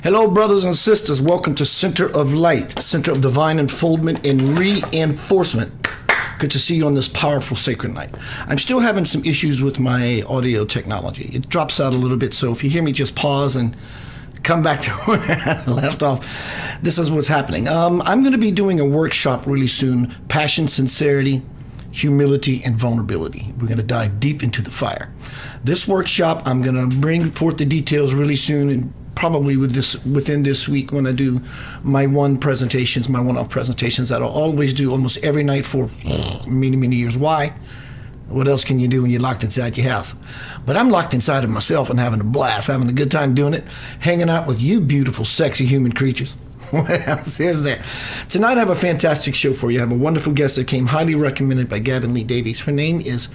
Hello, brothers and sisters. Welcome to Center of Light, Center of Divine Unfoldment and Reinforcement. Good to see you on this powerful sacred night. I'm still having some issues with my audio technology. It drops out a little bit, so if you hear me, just pause and come back to where I left off. This is what's happening. I'm going to be doing a workshop really soon, Passion, Sincerity, Humility, and Vulnerability. We're going to dive deep into the fire. This workshop, I'm going to bring forth the details really soon, and probably within this week when I do my one-off presentations that I'll always do almost every night for many, many years. Why? What else can you do when you're locked inside your house? But I'm locked inside of myself and having a blast, having a good time doing it, hanging out with you beautiful, sexy human creatures. What else is there? Tonight I have a fantastic show for you. I have a wonderful guest that came highly recommended by Gavin Lee Davies. Her name is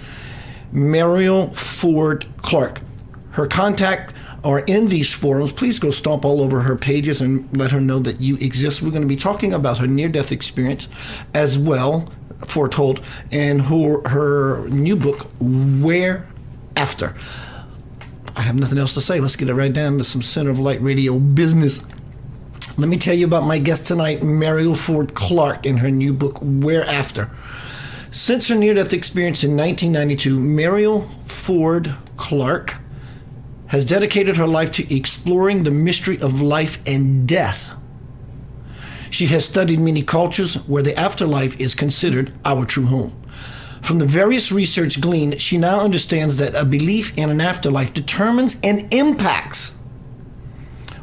Mariel Forde Clarke. Her contact are in these forums. Please go stomp all over her pages and let her know that you exist. We're going to be talking about her near-death experience as well, foretold, and her new book, Where After. I have nothing else to say. Let's get it right down to some Center of Light radio business. Let me tell you about my guest tonight, Mariel Forde Clarke, and her new book, Where After. Since her near-death experience in 1992, Mariel Forde Clarke has dedicated her life to exploring the mystery of life and death. She has studied many cultures where the afterlife is considered our true home. From the various research gleaned, she now understands that a belief in an afterlife determines and impacts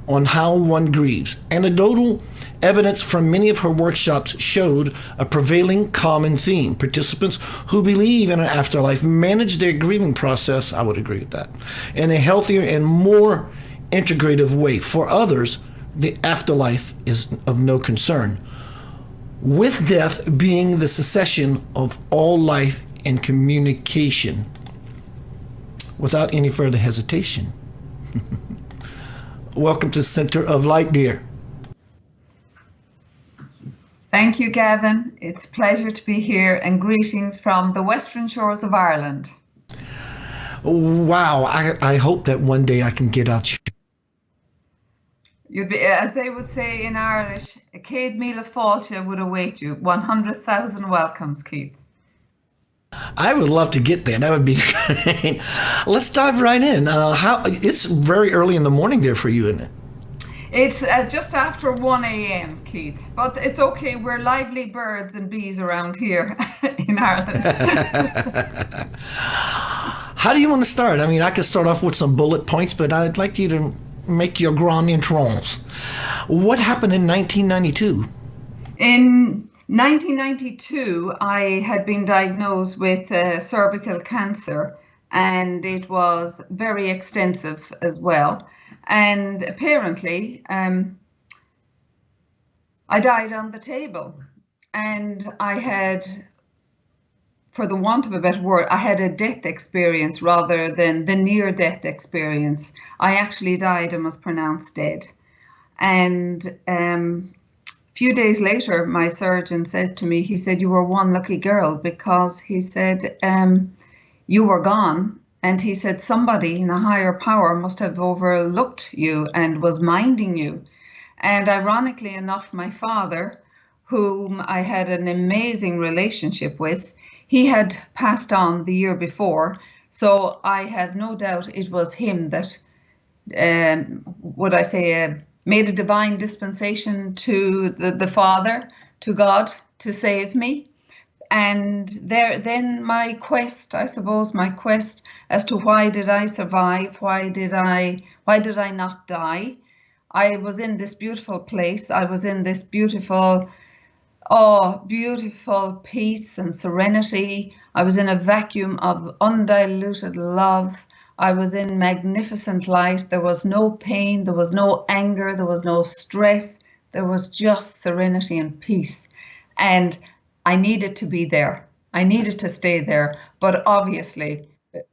on how one grieves. Anecdotal evidence from many of her workshops showed a prevailing common theme. Participants who believe in an afterlife manage their grieving process, I would agree with that, in a healthier and more integrative way. For others, the afterlife is of no concern, with death being the cessation of all life and communication. Without any further hesitation, welcome to Center of Light, dear. Thank you, Gavin. It's a pleasure to be here, and greetings from the western shores of Ireland. Wow, I hope that one day I can get out. You'd be, as they would say in Irish, a Céad Míle Fáilte would await you. 100,000 welcomes, Keith. I would love to get there. That would be great. Let's dive right in. It's very early in the morning there for you, isn't it? It's just after 1 a.m., Keith, but it's okay. We're lively birds and bees around here in Ireland. How do you want to start? I mean, I could start off with some bullet points, but I'd like you to make your grand entrance. What happened in 1992? In 1992, I had been diagnosed with cervical cancer, and it was very extensive as well. And apparently, I died on the table, and I had, for the want of a better word, I had a death experience rather than the near-death experience. I actually died and was pronounced dead. And a few days later, my surgeon said to me, he said, "You were one lucky girl," because he said, "You were gone." And he said, "Somebody in a higher power must have overlooked you and was minding you." And ironically enough, my father, whom I had an amazing relationship with, he had passed on the year before. So I have no doubt it was him that, made a divine dispensation to the Father, to God, to save me. And then my quest as to why did I survive? Why did I not die? I was in this beautiful place. I was in this beautiful peace and serenity. I was in a vacuum of undiluted love. I was in magnificent light. There was no pain. There was no anger. There was no stress. There was just serenity and peace. And I needed to be there. I needed to stay there. But obviously,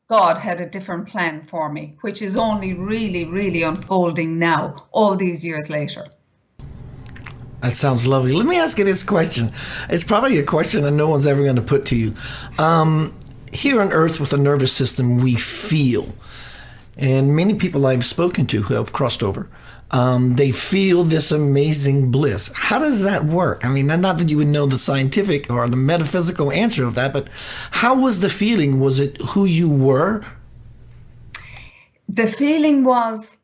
God had a different plan for me, which is only really, really unfolding now, all these years later. That sounds lovely. Let me ask you this question. It's probably a question that no one's ever going to put to you. Here on Earth with a nervous system, we feel. And many people I've spoken to who have crossed over, they feel this amazing bliss. How does that work? I mean, not that you would know the scientific or the metaphysical answer of that, but how was the feeling? Was it who you were? The feeling was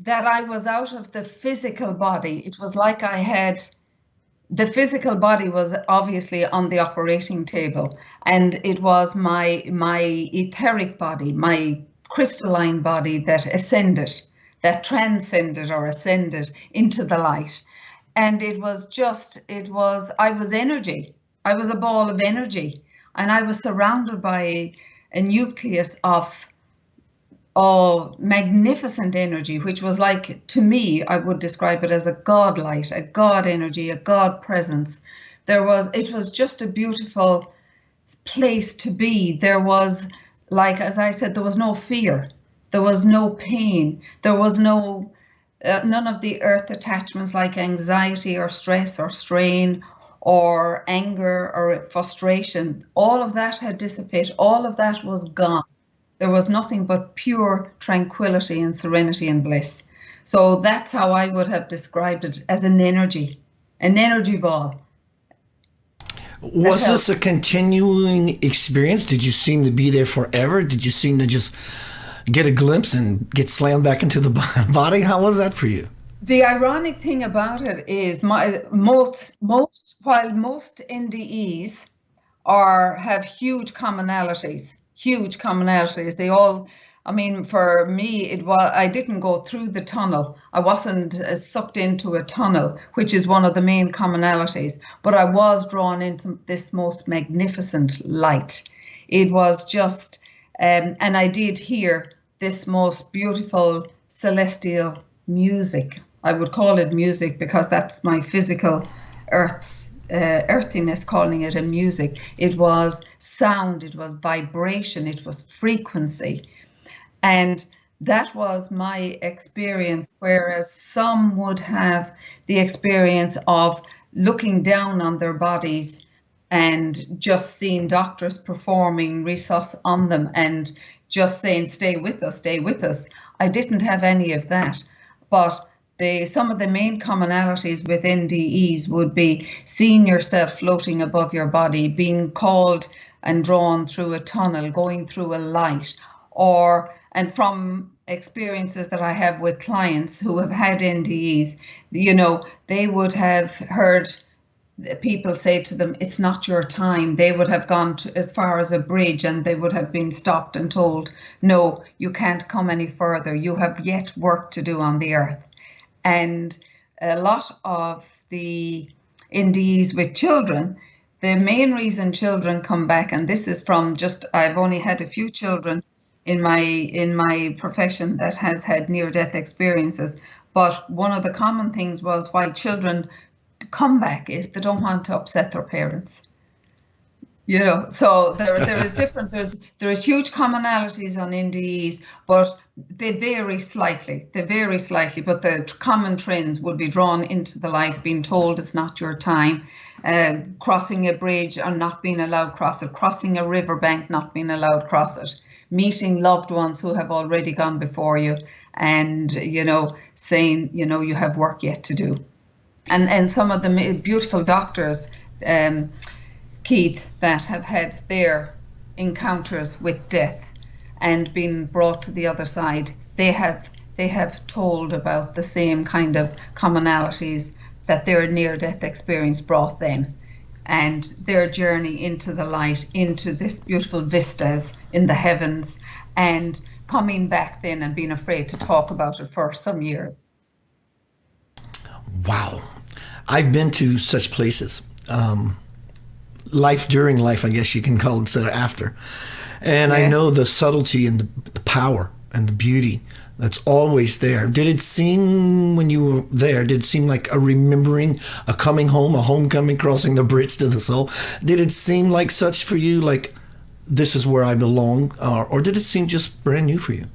that I was out of the physical body. It was like I had, the physical body was obviously on the operating table, and it was my etheric body, my crystalline body that ascended, that transcended or ascended into the light. And it was I was energy. I was a ball of energy, and I was surrounded by a nucleus of magnificent energy, which was like, to me, I would describe it as a God light, a God energy, a God presence. It was just a beautiful place to be. There was, like, as I said, there was no fear, there was no pain, there was none of the earth attachments like anxiety or stress or strain or anger or frustration. All of that had dissipated, all of that was gone. There was nothing but pure tranquility and serenity and bliss. So that's how I would have described it, as an energy ball. Was this a continuing experience? Did you seem to be there forever? Did you seem to just get a glimpse and get slammed back into the body? How was that for you? The ironic thing about it is while most NDEs have huge commonalities, they all, I mean, for me, I didn't go through the tunnel. I wasn't sucked into a tunnel, which is one of the main commonalities, but I was drawn into this most magnificent light. It was just, and I did hear this most beautiful celestial music. I would call it music because that's my physical earthiness calling it a music. It was sound, it was vibration, it was frequency. And that was my experience, whereas some would have the experience of looking down on their bodies and just seeing doctors performing resus on them and just saying, stay with us, stay with us. I didn't have any of that. But some of the main commonalities within DEs would be seeing yourself floating above your body, being called and drawn through a tunnel, going through a light, and from experiences that I have with clients who have had NDEs, they would have heard people say to them, it's not your time. They would have gone as far as a bridge and they would have been stopped and told, no, you can't come any further. You have yet work to do on the earth. And a lot of the NDEs with children, the main reason children come back, and this is from I've only had a few children in my profession that has had near-death experiences, but one of the common things was why children come back is they don't want to upset their parents. So there is different, there is huge commonalities on NDEs, but they vary slightly, but the common trends would be drawn into the light, being told it's not your time, crossing a bridge or not being allowed cross it, crossing a riverbank, not being allowed cross it, meeting loved ones who have already gone before you, and saying you have work yet to do. And some of the beautiful doctors, Keith, that have had their encounters with death and been brought to the other side, they have told about the same kind of commonalities that their near-death experience brought them, and their journey into the light, into this beautiful vistas in the heavens, and coming back then and being afraid to talk about it for some years. Wow. I've been to such places. Life during life, I guess you can call it, instead of after. And I know the subtlety and the power and the beauty that's always there. Did it seem, when you were there, did it seem like a remembering, a coming home, a homecoming, crossing the bridge to the soul? Did it seem like such for you, like this is where I belong? Or did it seem just brand new for you?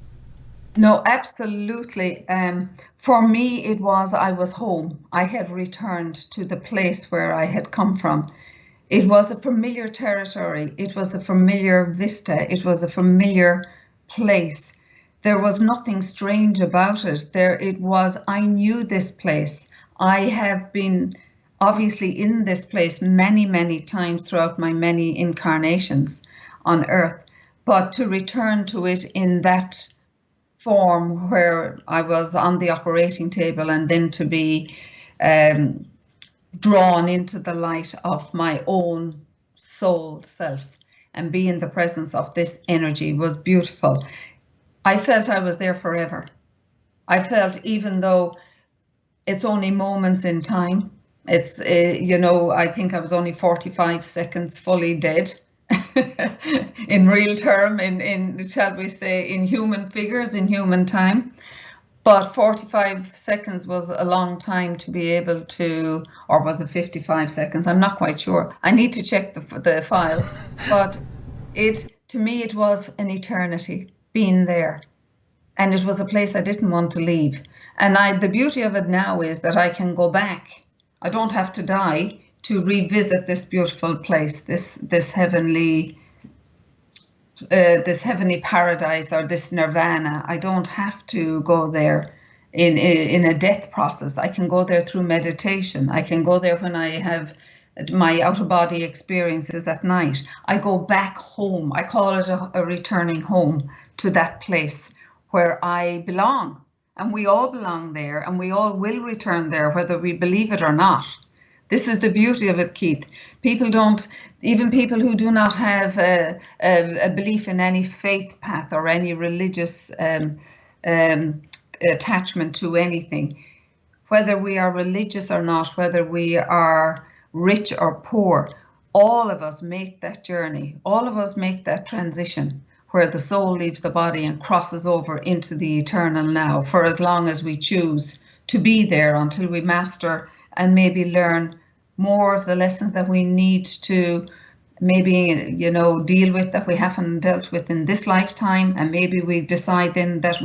No, absolutely. For me, I was home. I had returned to the place where I had come from. It was a familiar territory. It was a familiar vista. It was a familiar place there was nothing strange about it. I knew this place. I have been obviously in this place many, many times throughout my many incarnations on earth, but to return to it in that form where I was on the operating table and then to be drawn into the light of my own soul self and be in the presence of this energy was beautiful. I felt I was there forever. I felt, even though it's only moments in time, it's, I think I was only 45 seconds fully dead in real term, in, shall we say, in human figures, in human time. But 45 seconds was a long time to be able to, or was it 55 seconds? I'm not quite sure. I need to check the file. But to me, it was an eternity being there. And it was a place I didn't want to leave. And the beauty of it now is that I can go back. I don't have to die to revisit this beautiful place, this heavenly paradise, or this nirvana. I don't have to go there in a death process. I can go there through meditation. I can go there when I have my out-of-body experiences at night. I go back home. I call it a returning home to that place where I belong. And we all belong there, and we all will return there, whether we believe it or not. This is the beauty of it, Keith. Even people who do not have a belief in any faith path or any religious attachment to anything, whether we are religious or not, whether we are rich or poor, all of us make that journey. All of us make that transition where the soul leaves the body and crosses over into the eternal now, for as long as we choose to be there, until we master and maybe learn more of the lessons that we need to maybe, deal with, that we haven't dealt with in this lifetime. And maybe we decide then that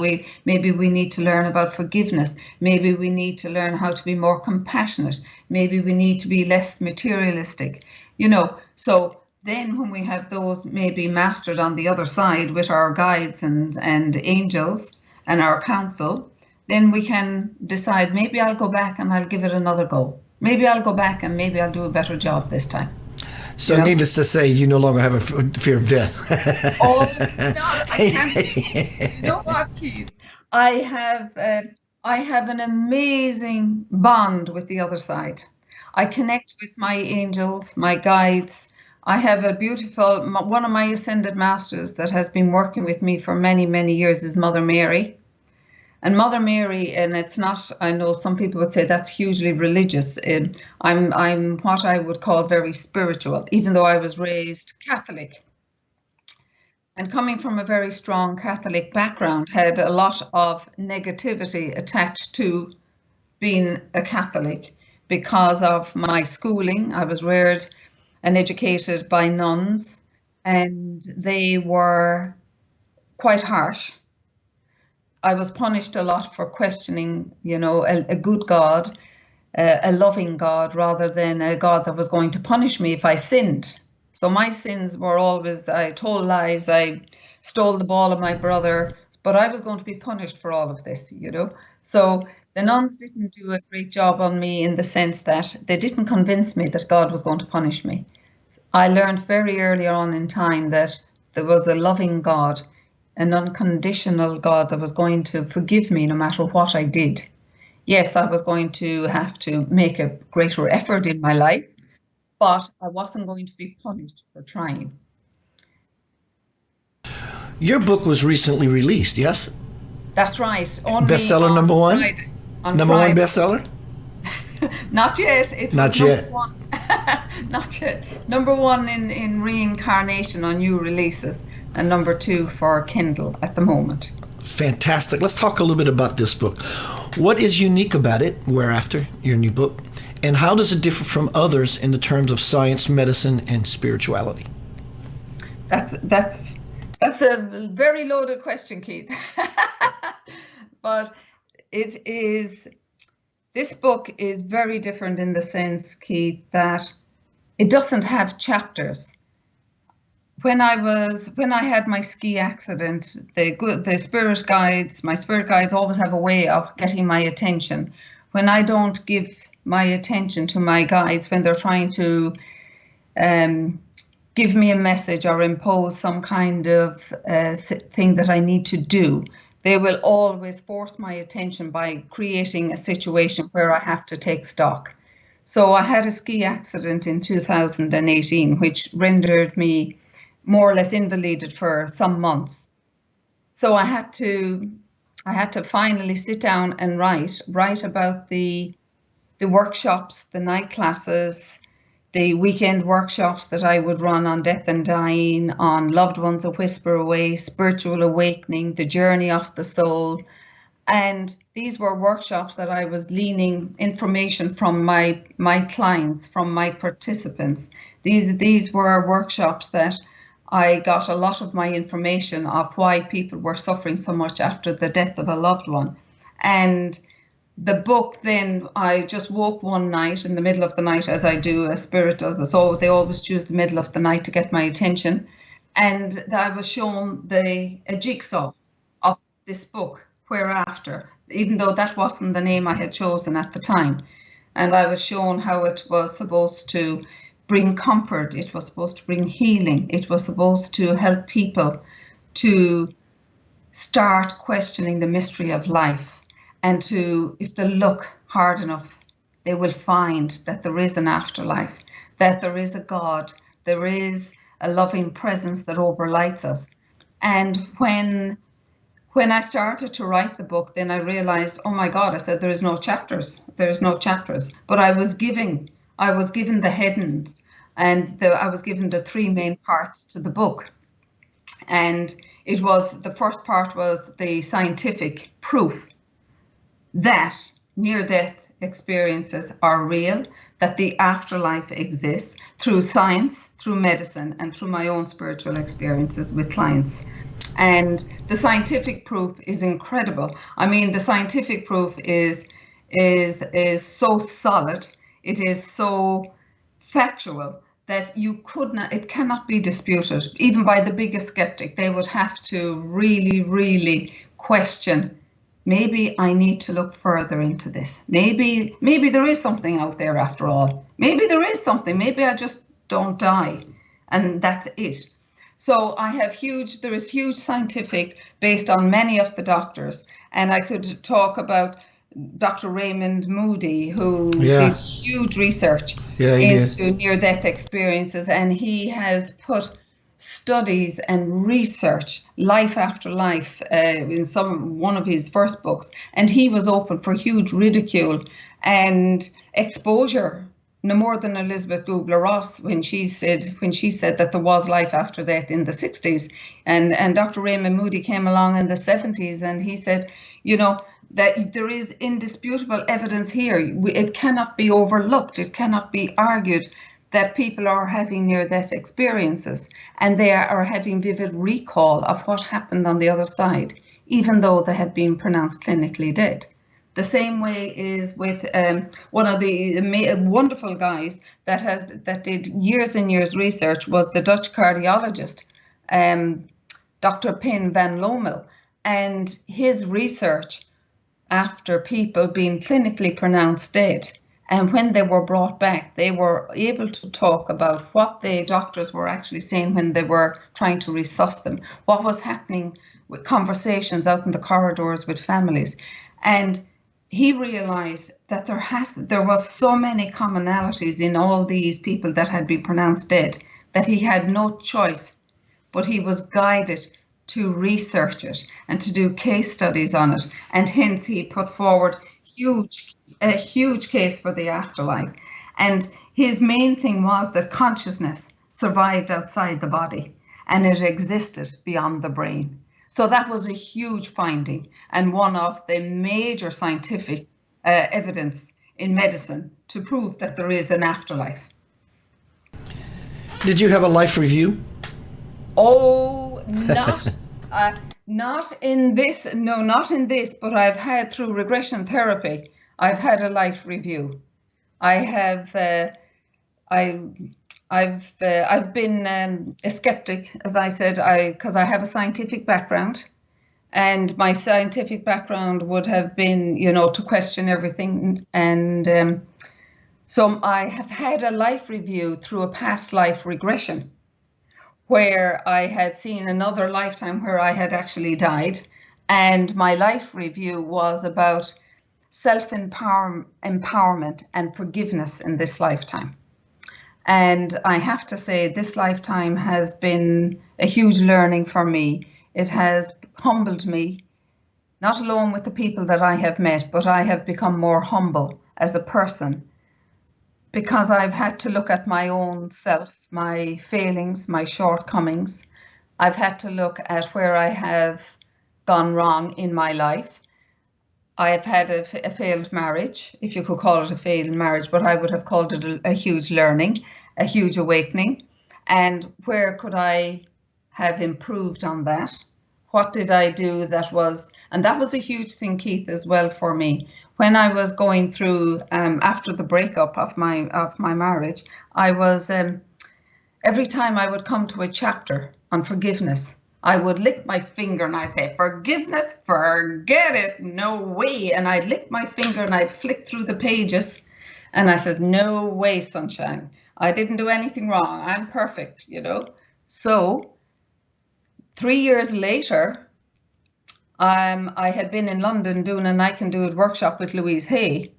maybe we need to learn about forgiveness. Maybe we need to learn how to be more compassionate. Maybe we need to be less materialistic, So then when we have those maybe mastered on the other side with our guides and angels and our counsel, then we can decide, maybe I'll go back and I'll give it another go. Maybe I'll go back and maybe I'll do a better job this time. So needless to say, you no longer have a fear of death. Oh, no, I can't. You know what, Keith? I have an amazing bond with the other side. I connect with my angels, my guides. I have one of my ascended masters that has been working with me for many, many years is Mother Mary. And Mother Mary, and it's not, I know some people would say that's hugely religious. I'm what I would call very spiritual, even though I was raised Catholic. And coming from a very strong Catholic background, had a lot of negativity attached to being a Catholic because of my schooling. I was reared and educated by nuns, and they were quite harsh. I was punished a lot for questioning, a good God, a loving God, rather than a God that was going to punish me if I sinned. So my sins were always, I told lies, I stole the ball of my brother, but I was going to be punished for all of this, So the nuns didn't do a great job on me, in the sense that they didn't convince me that God was going to punish me. I learned very early on in time that there was a loving God, an unconditional God that was going to forgive me no matter what I did. Yes, I was going to have to make a greater effort in my life, but I wasn't going to be punished for trying. Your book was recently released, yes? That's right. Only bestseller number one? Number one bestseller? Not yet. Not yet. One. Not yet. Number one in reincarnation on new releases, and number two for Kindle at the moment. Fantastic. Let's talk a little bit about this book. What is unique about it, Whereafter, your new book, and how does it differ from others in the terms of science, medicine, and spirituality? That's a very loaded question, Keith. But this book is very different in the sense, Keith, that it doesn't have chapters. when I had my ski accident, my spirit guides always have a way of getting my attention. When I don't give my attention to my guides, when they're trying to give me a message or impose some kind of thing that I need to do, they will always force my attention by creating a situation where I have to take stock. So I had a ski accident in 2018, which rendered me more or less invalided for some months. So I had to finally sit down and write about the workshops, the night classes, the weekend workshops that I would run on death and dying, on loved ones a whisper away, spiritual awakening, the journey of the soul. And these were workshops that I was gleaning information from my clients, from my participants. These were workshops that I got a lot of my information of why people were suffering so much after the death of a loved one. And the book, then I just woke one night in the middle of the night, as I do, as spirit does. So they always choose the middle of the night to get my attention. And I was shown a jigsaw of this book, Whereafter, even though that wasn't the name I had chosen at the time. And I was shown how it was supposed to bring comfort, it was supposed to bring healing, it was supposed to help people to start questioning the mystery of life, and to, if they look hard enough, they will find that there is an afterlife, that there is a God, there is a loving presence that overlights us. And when I started to write the book, then I realized, oh my God, I said, there's no chapters. But I was given the headings, and I was given the three main parts to the book. And the first part was the scientific proof that near-death experiences are real, that the afterlife exists through science, through medicine, and through my own spiritual experiences with clients. And the scientific proof is incredible. I mean, the scientific proof is so solid, it is so factual that it cannot be disputed. Even by the biggest skeptic, they would have to really, really question, maybe I need to look further into this. Maybe there is something out there after all. Maybe there is something. Maybe I just don't die, and that's it. So there is huge scientific based on many of the doctors, and I could talk about Dr. Raymond Moody, who did huge research into near-death experiences, and he has put studies and research, life after life, in one of his first books, and he was open for huge ridicule and exposure. No more than Elizabeth Kubler-Ross when she said that there was life after death in the 60s, and Dr. Raymond Moody came along in the 70s, and he said, that there is indisputable evidence here. It cannot be overlooked. It cannot be argued that people are having near-death experiences, and they are having vivid recall of what happened on the other side, even though they had been pronounced clinically dead. The same way is with one of the wonderful guys that did years and years research was the Dutch cardiologist, Dr. Pim van Lommel, and his research after people being clinically pronounced dead, and when they were brought back, they were able to talk about what the doctors were actually saying when they were trying to resuscitate them, what was happening with conversations out in the corridors with families. And he realized that there was so many commonalities in all these people that had been pronounced dead that he had no choice, but he was guided to research it and to do case studies on it, and hence he put forward a huge case for the afterlife. And his main thing was that consciousness survived outside the body and it existed beyond the brain. So that was a huge finding, and one of the major scientific evidence in medicine to prove that there is an afterlife. Did you have a life review? Oh, not in this. No, not in this. But I've had, through regression therapy, I've had a life review. I have. I've been a skeptic, as I said, because I have a scientific background, and my scientific background would have been, to question everything. And so I have had a life review through a past life regression, where I had seen another lifetime where I had actually died, and my life review was about self-empowerment and forgiveness in this lifetime. And I have to say, this lifetime has been a huge learning for me. It has humbled me, not alone with the people that I have met, but I have become more humble as a person, because I've had to look at my own self, my failings, my shortcomings. I've had to look at where I have gone wrong in my life. I have had a failed marriage, if you could call it a failed marriage, but I would have called it a huge learning, a huge awakening. And where could I have improved on that? What did I do that was, and that was a huge thing, Keith, as well for me. When I was going through, after the breakup of my marriage, I was, every time I would come to a chapter on forgiveness, I would lick my finger and I'd say, forgiveness, forget it, no way. And I'd lick my finger and I'd flick through the pages, and I said, no way, sunshine. I didn't do anything wrong. I'm perfect, So 3 years later, I had been in London doing an I Can Do It workshop with Louise Hay,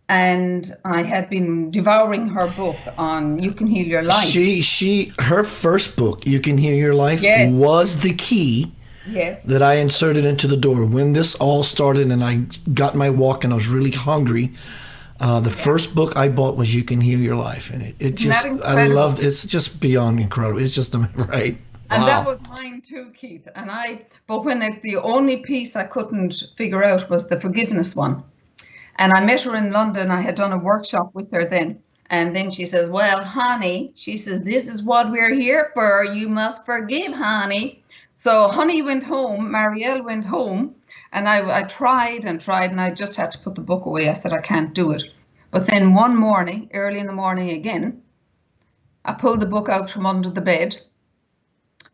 and I had been devouring her book on You Can Heal Your Life. Her first book, You Can Heal Your Life, Yes. was the key Yes. that I inserted into the door. When this all started and I got my walk and I was really hungry, the first book I bought was You Can Heal Your Life. And it just, I loved, it's just beyond incredible. It's just, right. And wow. That was mine too, Keith. But when the only piece I couldn't figure out was the forgiveness one. And I met her in London. I had done a workshop with her then. And then she says, well, honey, she says, this is what we're here for. You must forgive, honey. So honey went home, Mariel went home, and I tried and tried, and I just had to put the book away. I said, I can't do it. But then one morning, early in the morning again, I pulled the book out from under the bed,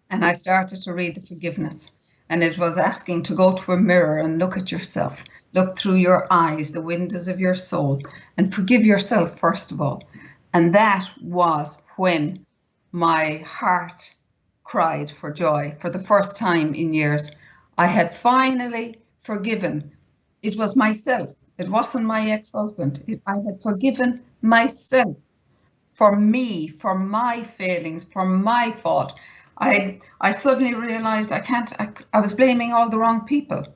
and I started to read the forgiveness. And it was asking to go to a mirror and look at yourself. Look through your eyes, the windows of your soul, and forgive yourself, first of all. And that was when my heart cried for joy for the first time in years. I had finally forgiven. It was myself. It wasn't my ex-husband. I had forgiven myself for me, for my failings, for my fault. I suddenly realized I was blaming all the wrong people.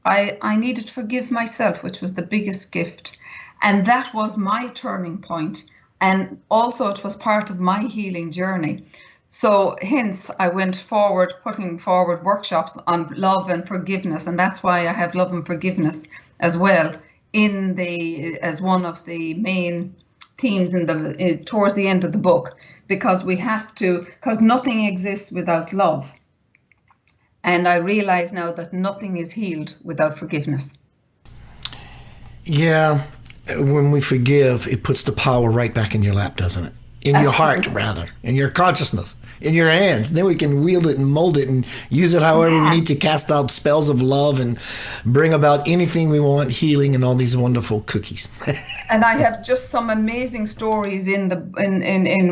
I needed to forgive myself, which was the biggest gift. And that was my turning point. And also it was part of my healing journey. So hence I went forward, putting forward workshops on love and forgiveness. And that's why I have love and forgiveness as well as one of the main themes towards the end of the book, because nothing exists without love. And I realize now that nothing is healed without forgiveness. Yeah, when we forgive, it puts the power right back in your lap, doesn't it? In your heart, rather, in your consciousness, in your hands. Then we can wield it and mold it and use it however we need to cast out spells of love and bring about anything we want, healing and all these wonderful cookies. And I have just some amazing stories in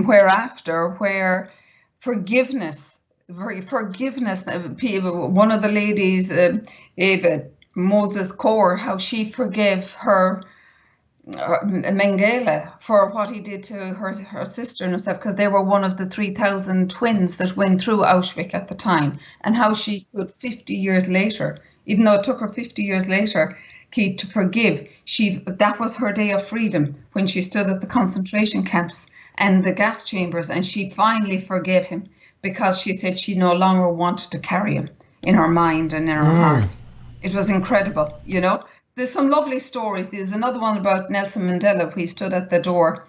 Whereafter, where forgiveness. One of the ladies, Eva Moses Core, how she forgave her Mengele for what he did to her sister and herself, because they were one of the 3,000 twins that went through Auschwitz at the time, and how she could 50 years later, even though it took her 50 years later, Keith, to forgive. That was her day of freedom, when she stood at the concentration camps and the gas chambers, and she finally forgave him, because she said she no longer wanted to carry him in her mind and in her heart. It was incredible, There's some lovely stories. There's another one about Nelson Mandela. He stood at the door.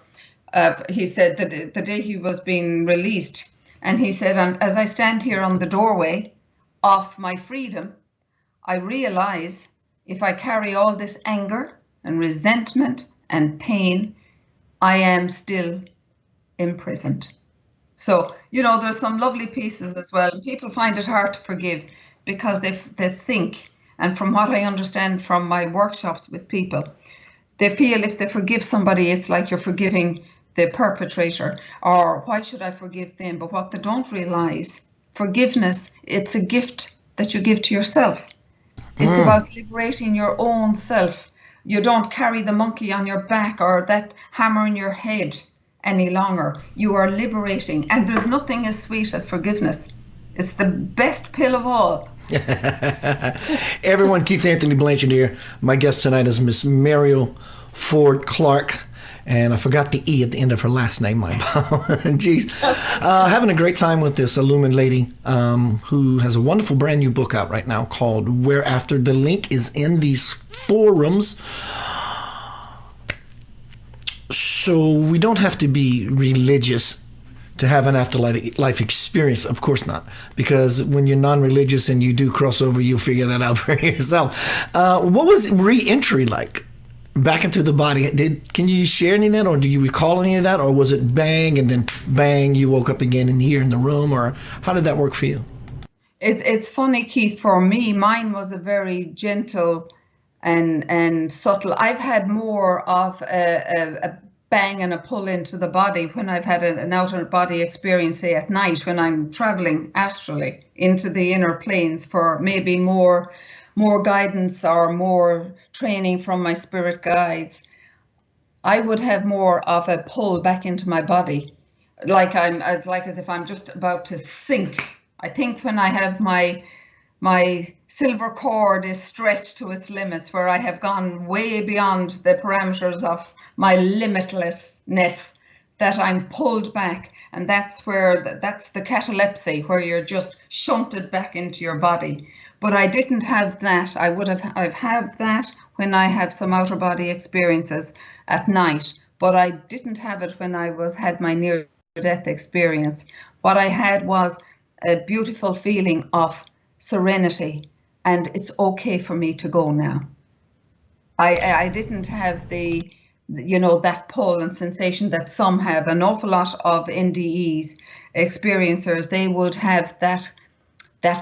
He said that the day he was being released, and he said, as I stand here on the doorway of my freedom, I realize if I carry all this anger and resentment and pain, I am still imprisoned. So, there's some lovely pieces as well. People find it hard to forgive because they think, and from what I understand from my workshops with people, they feel if they forgive somebody, it's like you're forgiving the perpetrator, or why should I forgive them? But what they don't realize, forgiveness, it's a gift that you give to yourself. It's about liberating your own self. You don't carry the monkey on your back or that hammer in your head any longer. You are liberating, and there's nothing as sweet as forgiveness. It's the best pill of all. Everyone, Keith Anthony Blanchard here. My guest tonight is Miss Mariel Forde Clarke. And I forgot the E at the end of her last name, my Jeez. Having a great time with this illumined lady who has a wonderful brand new book out right now called Whereafter. The link is in these forums. So we don't have to be religious to have an afterlife experience. Of course not. Because when you're non-religious and you do cross over, you'll figure that out for yourself. What was re-entry like? Back into the body. Can you share any of that, or do you recall any of that, or was it bang and then bang, you woke up again in here in the room, or how did that work for you? It's funny, Keith. For me, mine was a very gentle and subtle. I've had more of a bang and a pull into the body when I've had an outer body experience, say at night when I'm traveling astrally into the inner planes for maybe more guidance or more training from my spirit guides. I would have more of a pull back into my body, like as if I'm just about to sink. I think when I have my silver cord is stretched to its limits, where I have gone way beyond the parameters of my limitlessness, that I'm pulled back, and that's the catalepsy, where you're just shunted back into your body. But I didn't have that. I've had that when I have some outer body experiences at night, but I didn't have it when I had my near-death experience. What I had was a beautiful feeling of serenity, and it's okay for me to go now. I didn't have that pull and sensation that some have. An awful lot of NDEs experiencers, they would have that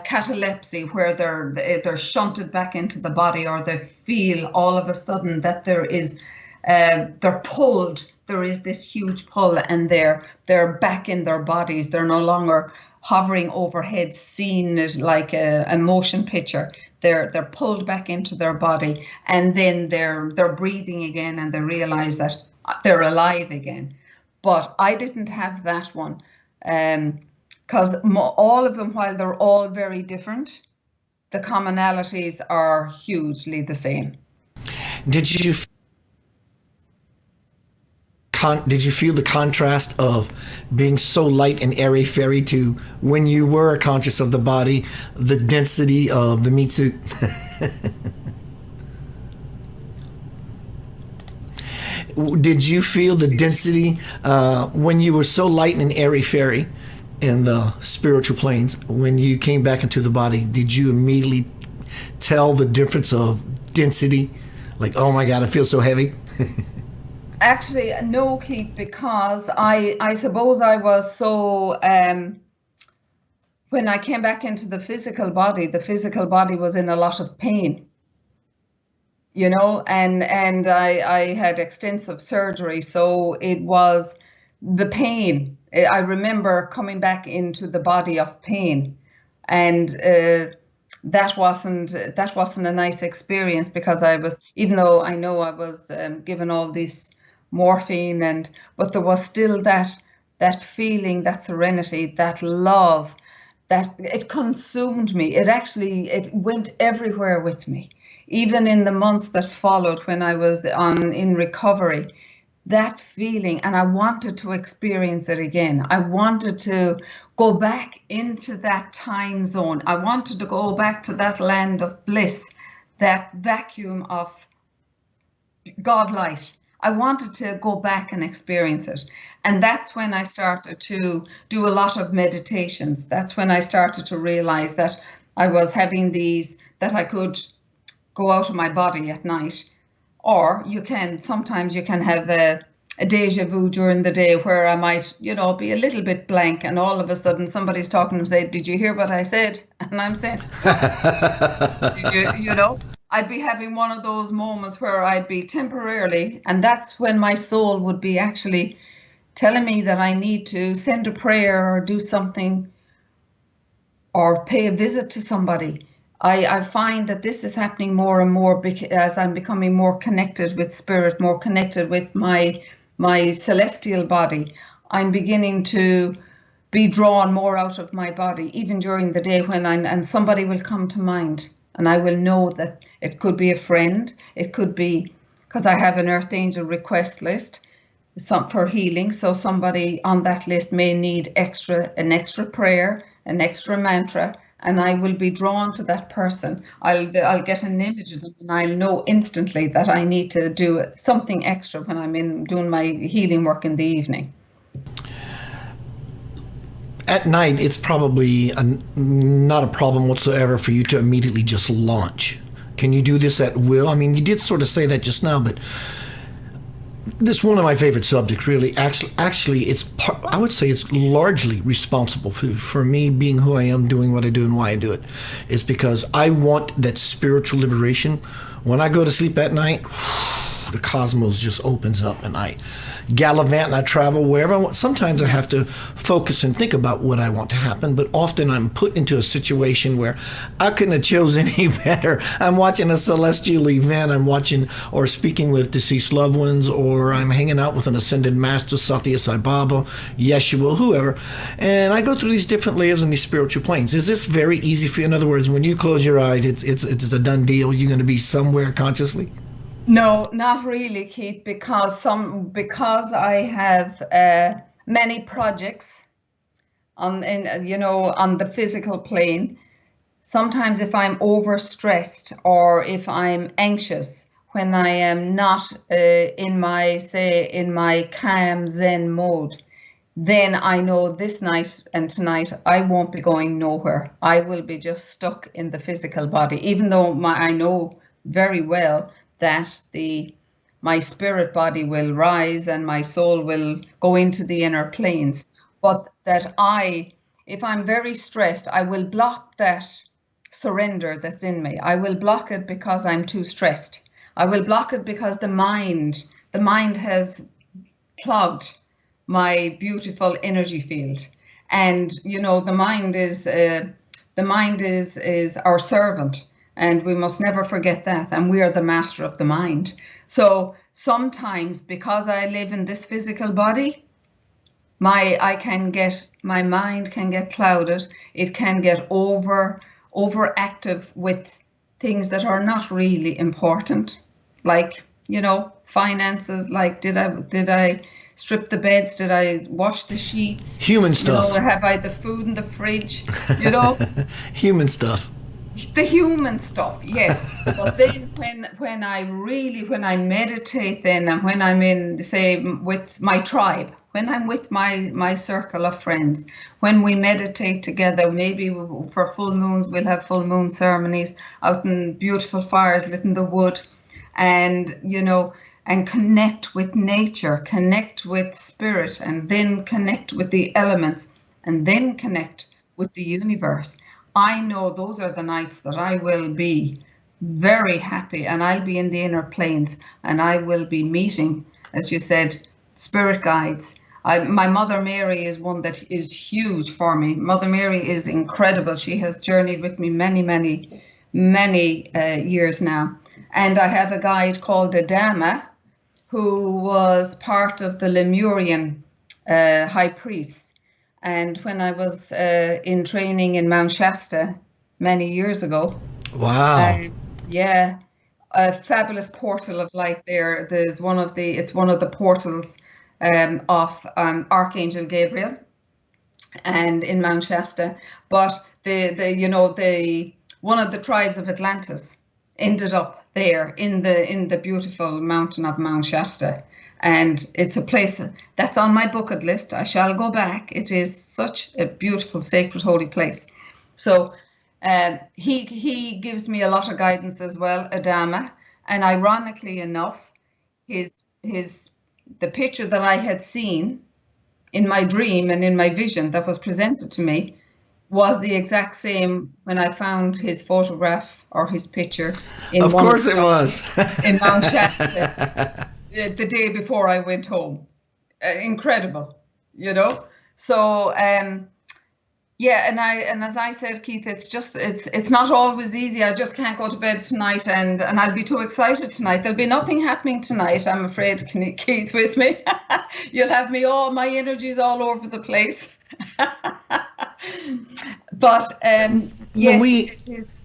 catalepsy where they're shunted back into the body, or they feel all of a sudden that they're pulled. There is this huge pull, and they're back in their bodies. They're no longer hovering overhead, seeing it like a motion picture. They're pulled back into their body, and then they're breathing again, and they realize that they're alive again. But I didn't have that one. Because all of them, while they're all very different, the commonalities are hugely the same. Did you feel the contrast of being so light and airy-fairy to when you were conscious of the body, the density of the meat suit? Did you feel the density when you were so light and airy-fairy in the spiritual planes? When you came back into the body, did you immediately tell the difference of density? Like, oh my God, I feel so heavy? Actually, no, Keith, because I suppose I was so, when I came back into the physical body was in a lot of pain, and I had extensive surgery, so it was the pain. I remember coming back into the body of pain, and that wasn't a nice experience, because even though I know I was given all this morphine, but there was still that feeling, that serenity, that love, that it consumed me. It went everywhere with me, even in the months that followed when I was in recovery. That feeling, and I wanted to experience it again. I wanted to go back into that time zone. I wanted to go back to that land of bliss, that vacuum of Godlight. I wanted to go back and experience it. And that's when I started to do a lot of meditations. That's when I started to realize that I was having these, that I could go out of my body at night. Or sometimes you can have a deja vu during the day where I might, be a little bit blank, and all of a sudden somebody's talking and say, "Did you hear what I said?" And I'm saying, "What? Did you, I'd be having one of those moments where I'd be temporarily, and that's when my soul would be actually telling me that I need to send a prayer or do something or pay a visit to somebody. I find that this is happening more and more as I'm becoming more connected with spirit, more connected with my celestial body. I'm beginning to be drawn more out of my body, even during the day and somebody will come to mind, and I will know that it could be a friend, it could be, because I have an Earth Angel request list, for healing. So somebody on that list may need an extra prayer, an extra mantra, and I will be drawn to that person. I'll get an image of them, and I'll know instantly that I need to do something extra when I'm doing my healing work in the evening. At night, it's probably not a problem whatsoever for you to immediately just launch. Can you do this at will? I mean, you did sort of say that just now, but this is one of my favorite subjects, really. Actually, I would say it's largely responsible for me being who I am, doing what I do, and why I do it. It's because I want that spiritual liberation. When I go to sleep at night, the cosmos just opens up, and I gallivant and I travel wherever I want. Sometimes I have to focus and think about what I want to happen, but often I'm put into a situation where I couldn't have chosen any better. I'm watching a celestial event, I'm watching or speaking with deceased loved ones, or I'm hanging out with an ascended master, Satya Sai Baba, Yeshua, whoever, and I go through these different layers in these spiritual planes. Is this very easy for you? In other words, when you close your eyes, it's a done deal. You're going to be somewhere consciously? No, not really, Keith, because I have many projects on the physical plane. Sometimes if I'm overstressed or if I'm anxious, when I am not in my calm Zen mode, then I know this night and tonight I won't be going nowhere. I will be just stuck in the physical body, even though I know very well that my spirit body will rise and my soul will go into the inner planes. But that if I'm very stressed, I will block that surrender that's in me. I will block it because I'm too stressed. I will block it because the mind has clogged my beautiful energy field. And the mind is our servant, and we must never forget that, and we are the master of the mind. So sometimes, because I live in this physical body, my mind can get clouded. It can get overactive with things that are not really important, like finances. Like, did I strip the beds? Did I wash the sheets? Human stuff. Or have I the food in the fridge? Human stuff. The human stuff, yes. But then when I meditate then, and when I'm in, say, with my tribe, when I'm with my circle of friends, when we meditate together, maybe for full moons, we'll have full moon ceremonies out in beautiful fires lit in the wood, and and connect with nature, connect with spirit, and then connect with the elements, and then connect with the universe. I know those are the nights that I will be very happy, and I'll be in the inner planes, and I will be meeting, as you said, spirit guides. My Mother Mary is one that is huge for me. Mother Mary is incredible. She has journeyed with me many, many, many years now. And I have a guide called Adama, who was part of the Lemurian high priest. And when I was in training in Mount Shasta many years ago, Wow. yeah, a fabulous portal of light there. It's one of the portals of Archangel Gabriel, and in Mount Shasta. But the one of the tribes of Atlantis ended up there in the beautiful mountain of Mount Shasta. And it's a place that's on my bucket list. I shall go back. It is such a beautiful, sacred, holy place. So he gives me a lot of guidance as well, Adama. And ironically enough, his the picture that I had seen in my dream and in my vision that was presented to me was the exact same when I found his photograph or his picture in Of one of course the it was. in Mount Shasta the day before I went home. Incredible, you know. So yeah, and as I said, Keith, it's not always easy. I just can't go to bed tonight, and I'll be too excited tonight. There'll be nothing happening tonight, I'm afraid, Keith, with me. You'll have me all my energies all over the place. But When yes, we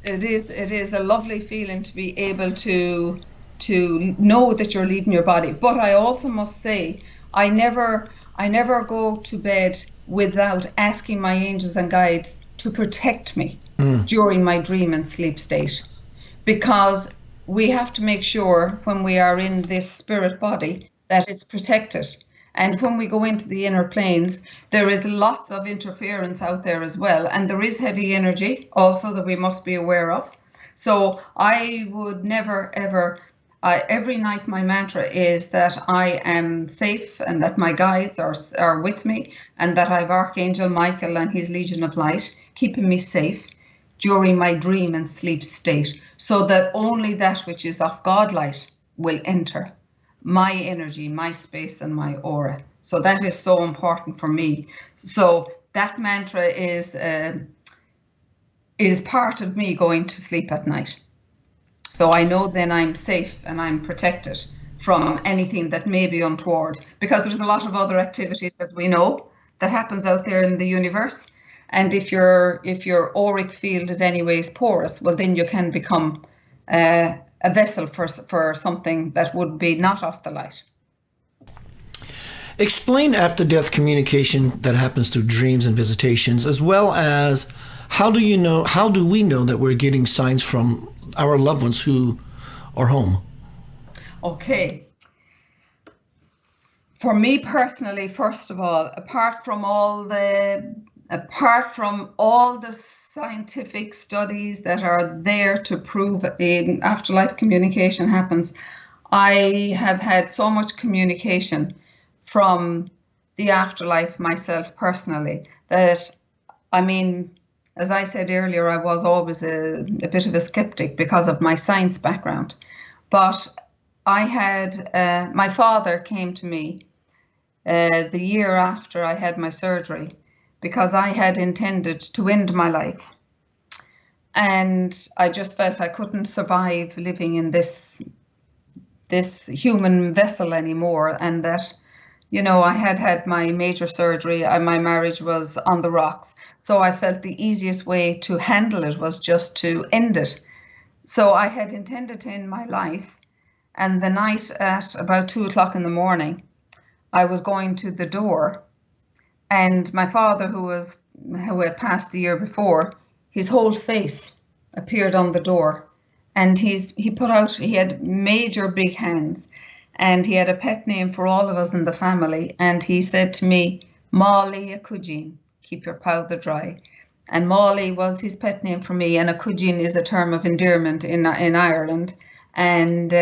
it is a lovely feeling to be able to know that you're leaving your body. But I also must say, I never go to bed without asking my angels and guides to protect me during my dream and sleep state, because we have to make sure when we are in this spirit body that it's protected. And when we go into the inner planes, there is lots of interference out there as well. And there is heavy energy also that we must be aware of. So I would never, ever, every night my mantra is that I am safe and that my guides are with me, and that I've Archangel Michael and his Legion of Light keeping me safe during my dream and sleep state, so that only that which is of God light will enter my energy, my space, and my aura. So that is so important for me. So that mantra is part of me going to sleep at night. So I know then I'm safe and I'm protected from anything that may be untoward, because there's a lot of other activities, as we know, that happens out there in the universe. And if your auric field is anyways porous, well, then you can become a vessel for something that would be not of the light. explain after death communication that happens through dreams and visitations, as well as how do we know that we're getting signs from our loved ones who are home? Okay. For me personally, first of all, apart from all the scientific studies that are there to prove in afterlife communication happens, I have had so much communication from the afterlife myself personally that, I mean, as I said earlier, I was always a bit of a skeptic because of my science background. But I had, my father came to me the year after I had my surgery, because I had intended to end my life. And I just felt I couldn't survive living in this human vessel anymore, and that, you know, I had had my major surgery and my marriage was on the rocks. So I felt the easiest way to handle it was just to end it. So I had intended to end my life, and the night at about 2 o'clock in the morning, I was going to the door, and my father, who had passed the year before, his whole face appeared on the door, and he had major big hands, and he had a pet name for all of us in the family, and he said to me, "Molly a Cujin, keep your powder dry." And Molly was his pet name for me, and a Cujin is a term of endearment in Ireland. And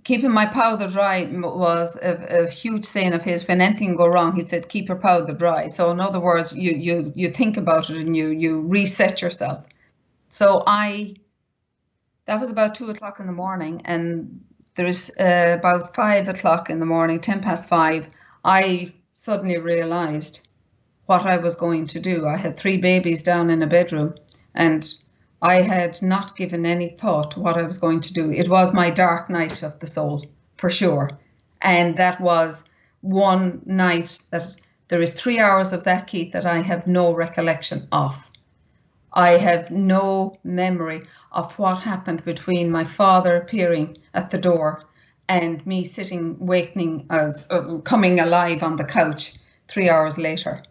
keeping my powder dry was a huge saying of his. When anything go wrong, he said, "Keep your powder dry." So in other words, you think about it and you reset yourself. So that was about 2 o'clock in the morning, and there's about 5 o'clock in the morning, 5:10, I suddenly realized what I was going to do. I had 3 babies down in a bedroom, and I had not given any thought to what I was going to do. It was my dark night of the soul, for sure. And that was one night that there is 3 hours of that, Keith, that I have no recollection of. I have no memory of what happened between my father appearing at the door and me coming alive on the couch 3 hours later.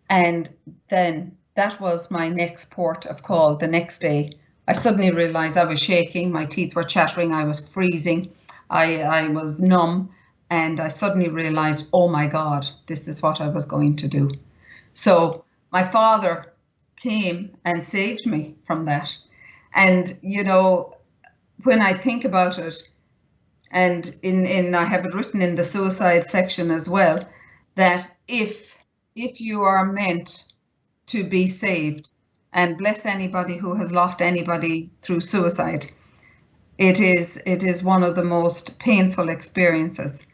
And then that was my next port of call the next day. I suddenly realized I was shaking, my teeth were chattering, I was freezing, I was numb, and I suddenly realized, oh my God, this is what I was going to do. So my father came and saved me from that. And, you know, when I think about it, And I have it written in the suicide section as well, that if you are meant to be saved, and bless anybody who has lost anybody through suicide, it is one of the most painful experiences.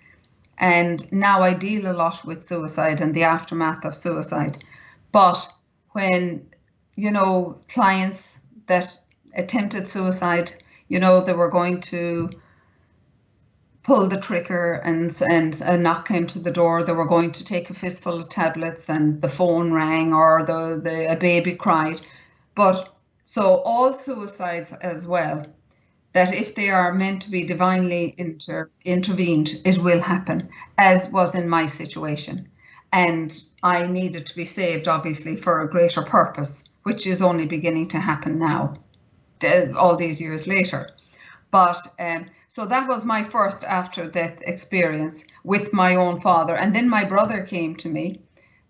And now I deal a lot with suicide and the aftermath of suicide. But when, clients that attempted suicide, they were going to pull the trigger and a knock came to the door, they were going to take a fistful of tablets and the phone rang or a baby cried. But so all suicides as well, that if they are meant to be divinely intervened, it will happen, as was in my situation. And I needed to be saved, obviously, for a greater purpose, which is only beginning to happen now, all these years later. But so that was my first after-death experience with my own father. And then my brother came to me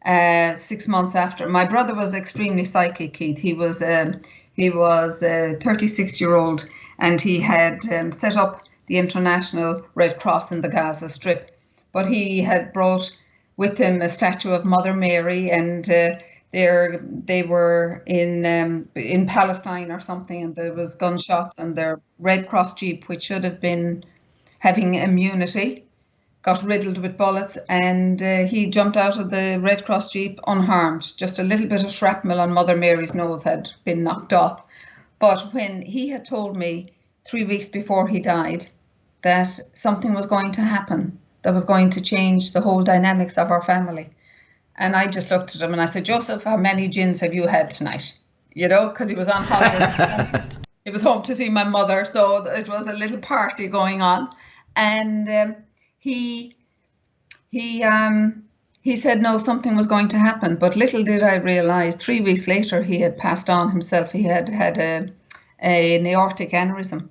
6 months after. My brother was extremely psychic, Keith. He was a 36-year-old, and he had set up the International Red Cross in the Gaza Strip. But he had brought with him a statue of Mother Mary, and they were in Palestine or something, and there was gunshots, and their Red Cross Jeep, which should have been having immunity, got riddled with bullets, and he jumped out of the Red Cross Jeep unharmed. Just a little bit of shrapnel on Mother Mary's nose had been knocked off. But when he had told me 3 weeks before he died that something was going to happen, that was going to change the whole dynamics of our family. And I just looked at him and I said, Joseph, how many gins have you had tonight? Because he was on holiday. He was home to see my mother, so it was a little party going on. And he said, no, something was going to happen. But little did I realize, 3 weeks later, he had passed on himself. He had had an aortic aneurysm,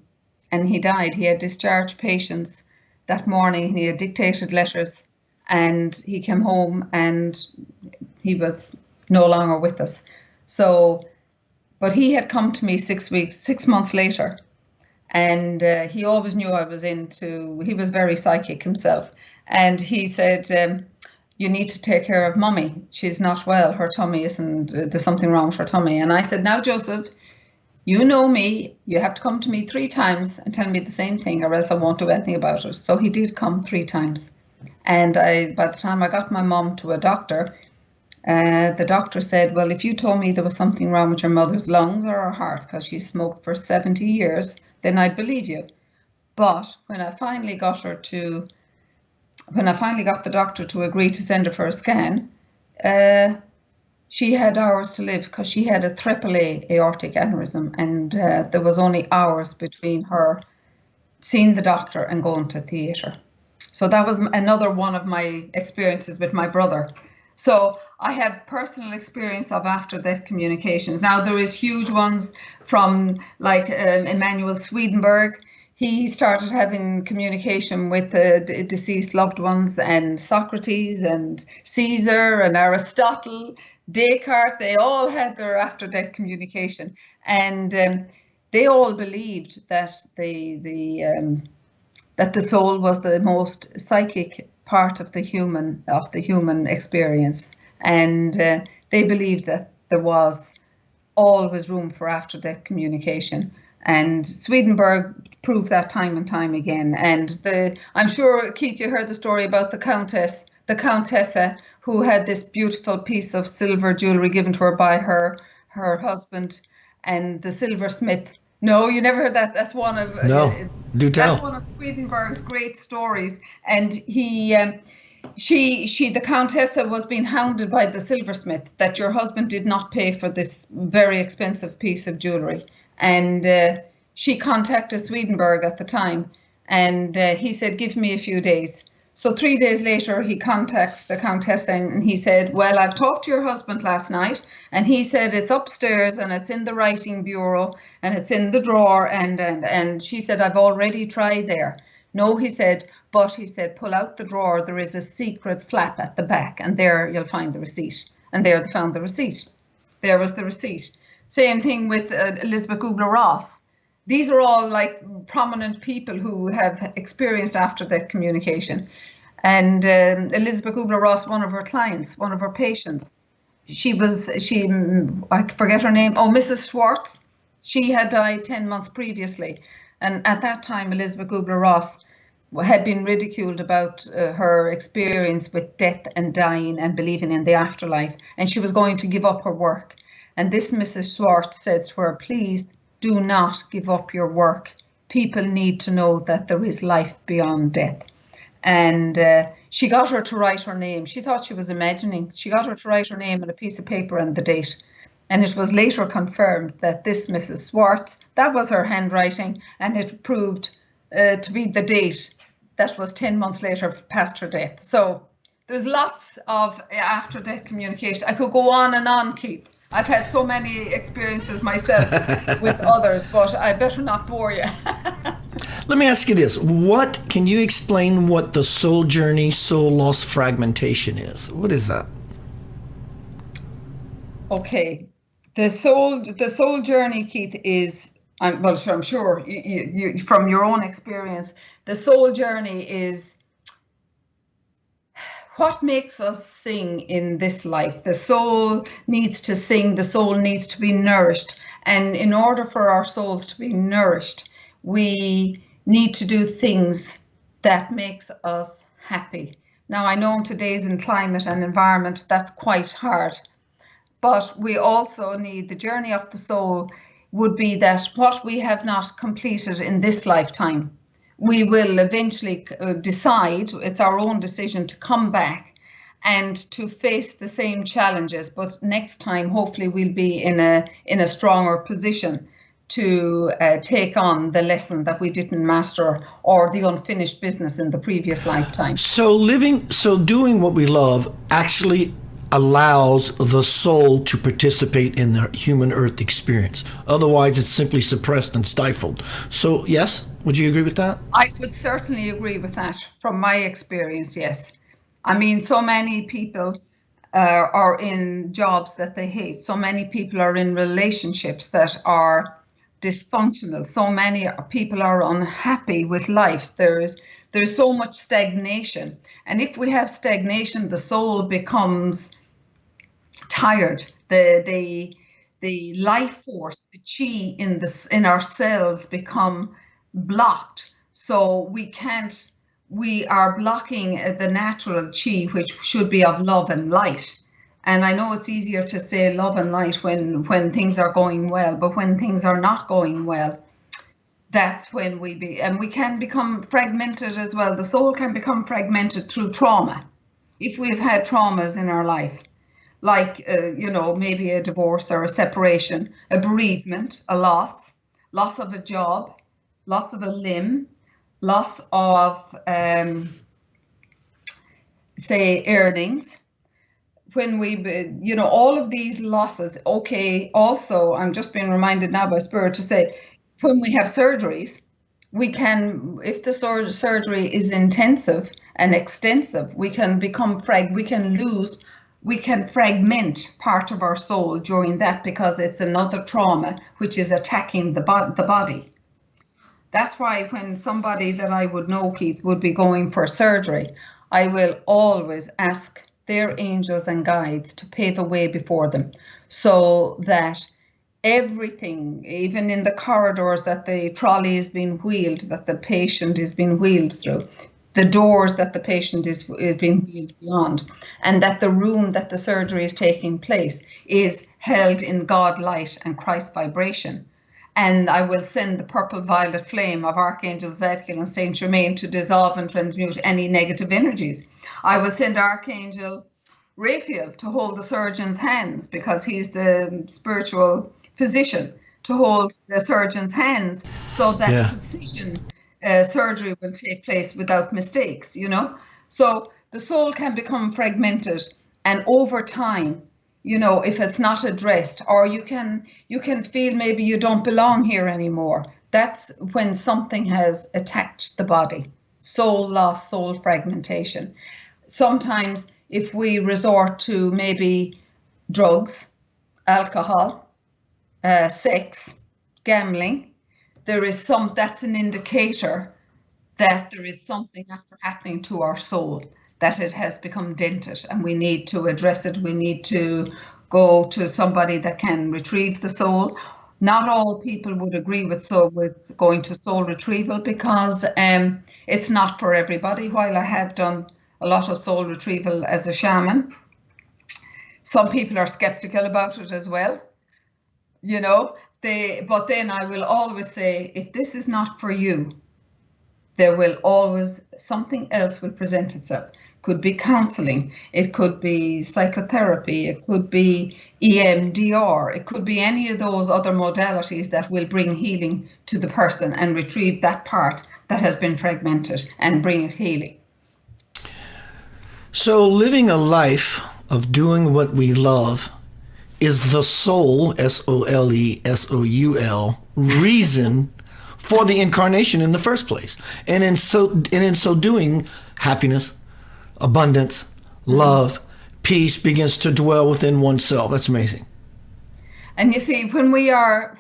and he died. He had discharged patients that morning. He had dictated letters, and he came home, and he was no longer with us. So, but he had come to me 6 months later, and he always knew I was he was very psychic himself. And he said, you need to take care of Mummy. She's not well. Her tummy there's something wrong with her tummy. And I said, now, Joseph, you know me. You have to come to me 3 times and tell me the same thing, or else I won't do anything about it. So he did come 3 times. And by the time I got my mum to a doctor, the doctor said, well, if you told me there was something wrong with your mother's lungs or her heart, because she smoked for 70 years, then I'd believe you. But when I finally got the doctor to agree to send her for a scan, she had hours to live because she had a AAA aortic aneurysm, and there was only hours between her seeing the doctor and going to theatre. So that was another one of my experiences with my brother. So I have personal experience of after-death communications. Now there is huge ones from like Emanuel Swedenborg. He started having communication with the deceased loved ones, and Socrates and Caesar and Aristotle, Descartes, they all had their after-death communication. And they all believed that that the soul was the most psychic part of the human experience, and they believed that there was always room for after-death communication. And Swedenborg proved that time and time again. And I'm sure, Keith, you heard the story about the Countessa, who had this beautiful piece of silver jewelry given to her by her husband, and the silversmith. No, you never heard that. That's one of do tell. That's one of Swedenborg's great stories. And the Countessa was being hounded by the silversmith that your husband did not pay for this very expensive piece of jewelry. And she contacted Swedenborg at the time, and he said, give me a few days. So 3 days later, he contacts the Countessa, and he said, well, I've talked to your husband last night, and he said it's upstairs, and it's in the writing bureau, and it's in the drawer, and she said, I've already tried there. No, he said, but he said, pull out the drawer, there is a secret flap at the back, and there you'll find the receipt. And there they found the receipt. There was the receipt. Same thing with Elizabeth Kubler-Ross. These are all like prominent people who have experienced after-death communication. And Elizabeth Kubler-Ross, one of her clients, one of her patients, I forget her name, oh, Mrs. Schwartz. She had died 10 months previously. And at that time, Elizabeth Kubler-Ross had been ridiculed about her experience with death and dying and believing in the afterlife. And she was going to give up her work. And this Mrs. Schwartz said to her, please do not give up your work. People need to know that there is life beyond death. And she got her to write her name. She thought she was imagining. She got her to write her name on a piece of paper and the date. And it was later confirmed that this Mrs. Schwartz, that was her handwriting, and it proved to be the date that was 10 months later past her death. So there's lots of after-death communication. I could go on and on, Keith. I've had so many experiences myself with others, but I better not bore you. Let me ask you this. Can you explain what the soul journey, soul loss fragmentation is? What is that? Okay. The soul journey, Keith, is, I'm sure you, from your own experience, the soul journey is what makes us sing in this life. The soul needs to sing, the soul needs to be nourished. And in order for our souls to be nourished, we need to do things that makes us happy. Now, I know in today's climate and environment, that's quite hard. But we also need, the journey of the soul would be that what we have not completed in this lifetime, we will eventually decide, it's our own decision to come back and to face the same challenges. But next time, hopefully we'll be in a stronger position to take on the lesson that we didn't master or the unfinished business in the previous lifetime. So doing what we love actually allows the soul to participate in the human earth experience. Otherwise, it's simply suppressed and stifled. So, yes, would you agree with that? I would certainly agree with that from my experience, yes. I mean, so many people are in jobs that they hate. So many people are in relationships that are dysfunctional. So many people are unhappy with life. There's so much stagnation. And if we have stagnation, the soul becomes tired. The life force, the chi in our cells become blocked. So we are blocking the natural chi, which should be of love and light. And I know it's easier to say love and light when things are going well, but when things are not going well, that's when we can become fragmented as well. The soul can become fragmented through trauma. If we've had traumas in our life, like, maybe a divorce or a separation, a bereavement, a loss of a job, loss of a limb, loss of, say, earnings. When we, all of these losses, okay, also, I'm just being reminded now by Spirit to say, when we have surgeries, we can, if the surgery is intensive and extensive, we can fragment part of our soul during that because it's another trauma which is attacking the body. That's why when somebody that I would know, Keith, would be going for surgery, I will always ask their angels and guides to pave a way before them so that everything, even in the corridors that the trolley is being wheeled, that the patient is being wheeled through, the doors that the patient is being wheeled beyond, and that the room that the surgery is taking place is held in God light and Christ vibration. And I will send the purple violet flame of Archangel Zadkiel and Saint Germain to dissolve and transmute any negative energies. I will send Archangel Raphael to hold the surgeon's hands because he's the spiritual physician, to hold the surgeon's hands so that precision surgery will take place without mistakes, So the soul can become fragmented, and over time, if it's not addressed, or you can feel maybe you don't belong here anymore. That's when something has attacked the body. Soul loss, soul fragmentation. Sometimes if we resort to maybe drugs, alcohol, sex, gambling, that's an indicator that there is something after happening to our soul, that it has become dented and we need to address it. We need to go to somebody that can retrieve the soul. Not all people would agree with going to soul retrieval, because it's not for everybody. While I have done a lot of soul retrieval as a shaman, some people are skeptical about it as well. But then I will always say, if this is not for you, there will always something else will present itself. Could be counseling, it could be psychotherapy, it could be EMDR, it could be any of those other modalities that will bring healing to the person and retrieve that part that has been fragmented and bring it healing. So living a life of doing what we love is the sole, SOLESOUL, reason for the incarnation in the first place. And in so doing, happiness, abundance, love, peace begins to dwell within oneself. That's amazing. And you see, when we are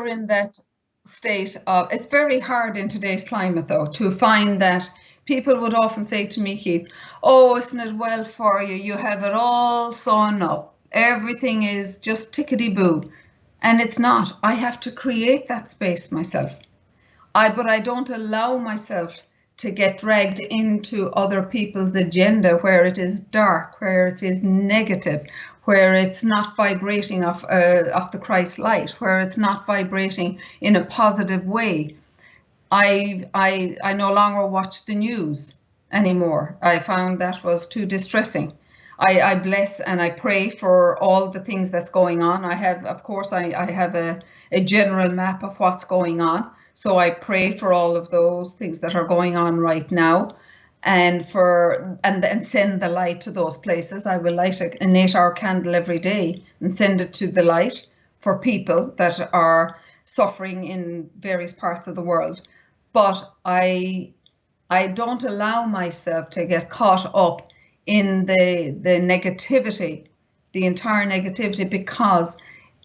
in that state of, it's very hard in today's climate though to find that. People would often say to me, Keith, oh, isn't it well for you? You have it all sewn up. Everything is just tickety-boo. And it's not. I have to create that space myself. But I don't allow myself to get dragged into other people's agenda where it is dark, where it is negative, where it's not vibrating off the Christ light, where it's not vibrating in a positive way. I no longer watch the news anymore. I found that was too distressing. I bless and I pray for all the things that's going on. I have a general map of what's going on. So I pray for all of those things that are going on right now, and send the light to those places. I will light an 8-hour candle every day and send it to the light for people that are suffering in various parts of the world. But I don't allow myself to get caught up in the negativity, the entire negativity, because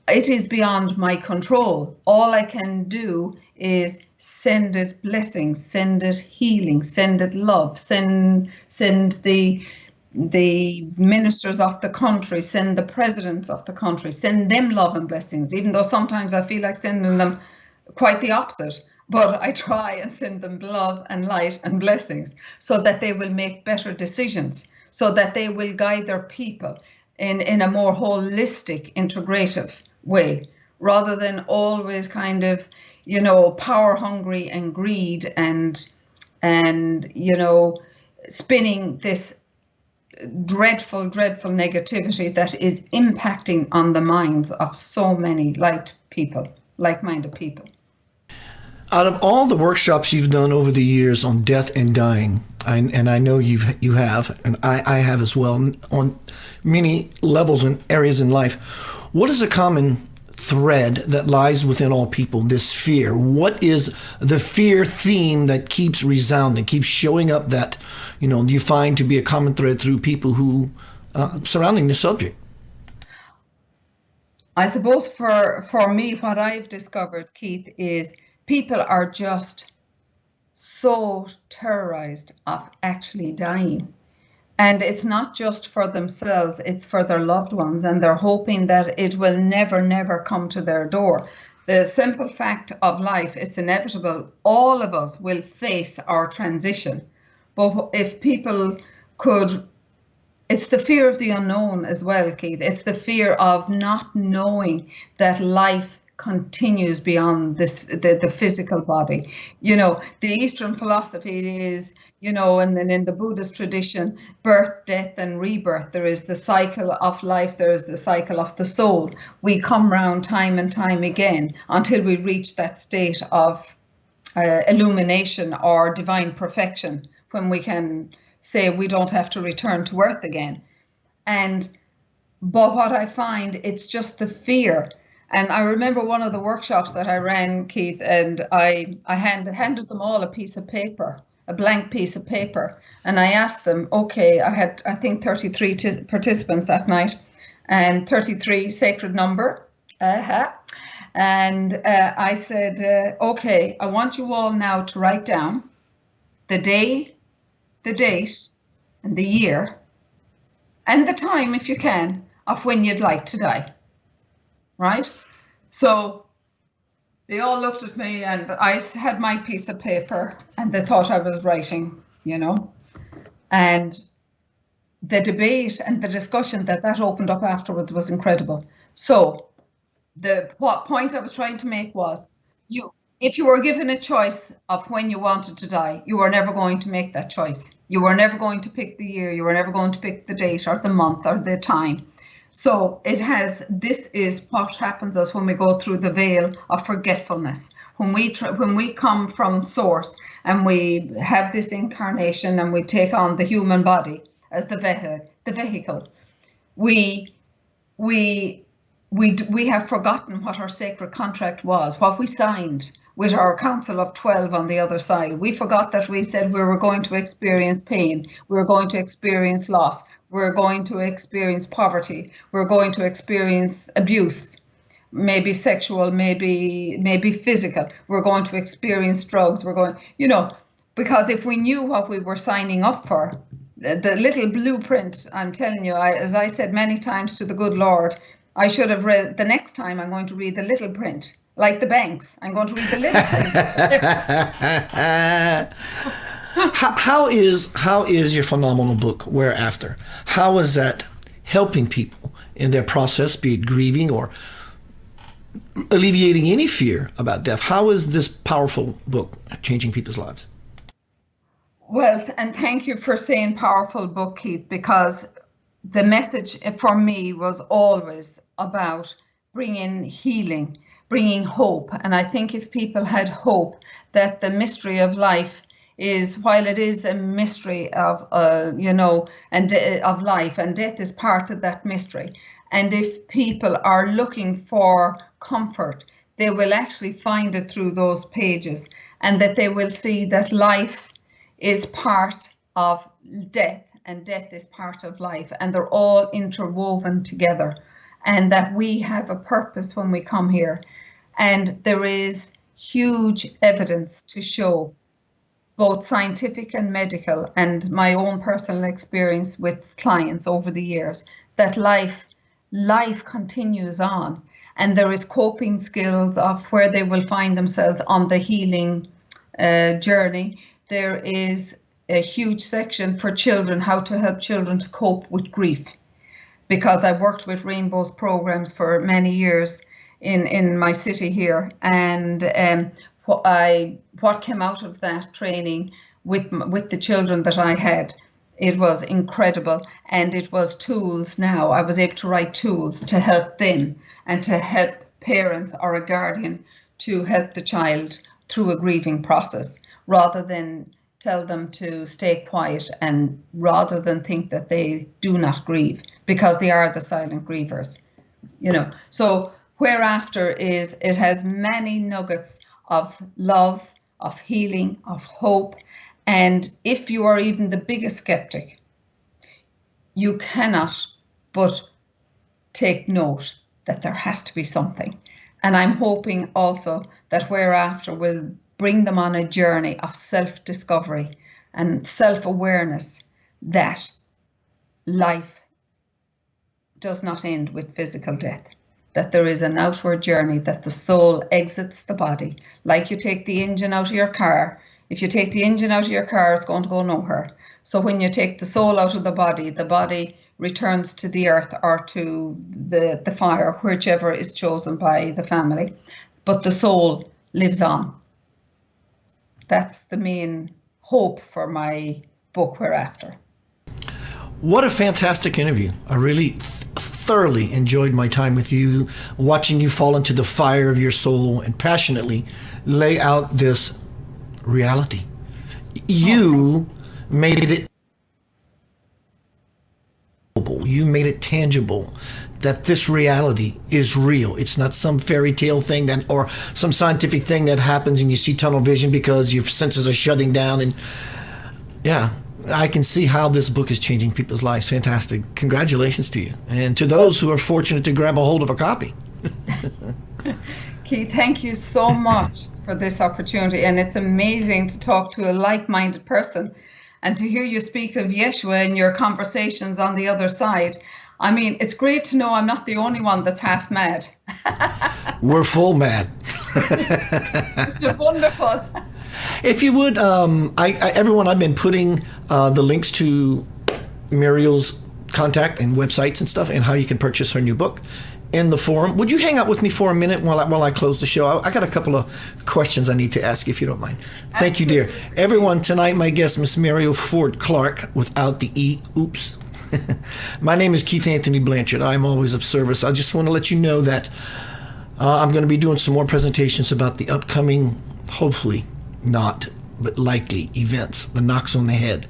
it is beyond my control. All I can do is send it blessings, send it healing, send it love, send the ministers of the country, send the presidents of the country, send them love and blessings, even though sometimes I feel like sending them quite the opposite. But I try and send them love and light and blessings so that they will make better decisions, so that they will guide their people in a more holistic, integrative way, rather than always kind of, power hungry and greed and spinning this dreadful negativity that is impacting on the minds of so many like-minded people. Out of all the workshops you've done over the years on death and dying, and I know you have, and I have as well, on many levels and areas in life, what is a common thread that lies within all people, this fear? What is the fear theme that keeps resounding, keeps showing up, that you find to be a common thread through people who surrounding the subject? I suppose for me, what I've discovered, Keith, is people are just so terrorized of actually dying. And it's not just for themselves, it's for their loved ones, and they're hoping that it will never come to their door. The simple fact of life, it's inevitable. All of us will face our transition. But if people could, it's the fear of the unknown as well, Keith. It's the fear of not knowing that life continues beyond the physical body. The Eastern philosophy is, and then in the Buddhist tradition, birth, death, and rebirth. There is the cycle of life, there is the cycle of the soul. We come round time and time again until we reach that state of illumination or divine perfection, when we can say we don't have to return to earth again. But what I find, it's just the fear. And I remember one of the workshops that I ran, Keith, and I handed them all a piece of paper, a blank piece of paper. And I asked them, okay, I had, I think, 33 participants that night, and 33, sacred number. And I said, okay, I want you all now to write down the day, the date, and the year, and the time, if you can, of when you'd like to die. Right? So they all looked at me, and I had my piece of paper, and they thought I was writing, and the debate and the discussion that opened up afterwards was incredible. So the point I was trying to make was, if you were given a choice of when you wanted to die, you were never going to make that choice. You were never going to pick the year. You were never going to pick the date or the month or the time. So this is what happens us when we go through the veil of forgetfulness. When we come from source and we have this incarnation and we take on the human body as the vehicle, we have forgotten what our sacred contract was, what we signed with our Council of 12 on the other side. We forgot that we said we were going to experience pain, we were going to experience loss, we're going to experience poverty, we're going to experience abuse, maybe sexual, maybe physical, we're going to experience drugs, because if we knew what we were signing up for, the little blueprint, I'm telling you, as I said many times to the good Lord, I should have read, the next time I'm going to read the little print, like the banks. I'm going to read the little print. How is your phenomenal book, Where After? How is that helping people in their process, be it grieving or alleviating any fear about death? How is this powerful book changing people's lives? Well, and thank you for saying powerful book, Keith, because the message for me was always about bringing healing, bringing hope. And I think if people had hope that the mystery of life is, while it is a mystery of, of life, and death is part of that mystery. And if people are looking for comfort, they will actually find it through those pages, and that they will see that life is part of death and death is part of life, and they're all interwoven together, and that we have a purpose when we come here. And there is huge evidence to show, both scientific and medical, and my own personal experience with clients over the years, that life continues on, and there is coping skills of where they will find themselves on the healing journey. There is a huge section for children, how to help children to cope with grief, because I worked with Rainbow's programs for many years in my city here, and what came out of that training with the children that I had, it was incredible. And it was tools. Now I was able to write tools to help them and to help parents or a guardian to help the child through a grieving process, rather than tell them to stay quiet, and rather than think that they do not grieve, because they are the silent grievers. So Where After it has many nuggets of love, of healing, of hope. And if you are even the biggest skeptic, you cannot but take note that there has to be something. And I'm hoping also that Where After will bring them on a journey of self-discovery and self-awareness that life does not end with physical death, that there is an outward journey, that the soul exits the body. Like you take the engine out of your car. If you take the engine out of your car, it's going to go nowhere. So when you take the soul out of the body returns to the earth or to the fire, whichever is chosen by the family. But the soul lives on. That's the main hope for my book, Where After. What a fantastic interview. I really thoroughly enjoyed my time with you, watching you fall into the fire of your soul and passionately lay out this reality. You made it tangible that this reality is real. It's not some fairy tale thing or some scientific thing that happens and you see tunnel vision because your senses are shutting down. And yeah, I can see how this book is changing people's lives. Fantastic. Congratulations to you. And to those who are fortunate to grab a hold of a copy. Keith, thank you so much for this opportunity. And it's amazing to talk to a like-minded person and to hear you speak of Yeshua in your conversations on the other side. I mean, it's great to know I'm not the only one that's half mad. We're full mad. It's wonderful. If you would, everyone, I've been putting the links to Mariel's contact and websites and stuff and how you can purchase her new book in the forum. Would you hang out with me for a minute while I close the show? I got a couple of questions I need to ask you, if you don't mind. Thank you, dear. Everyone, tonight my guest, Miss Mariel Forde Clarke, without the E. Oops. My name is Keith Anthony Blanchard. I'm always of service. I just want to let you know that I'm going to be doing some more presentations about the upcoming, hopefully not, but likely events, the knocks on the head.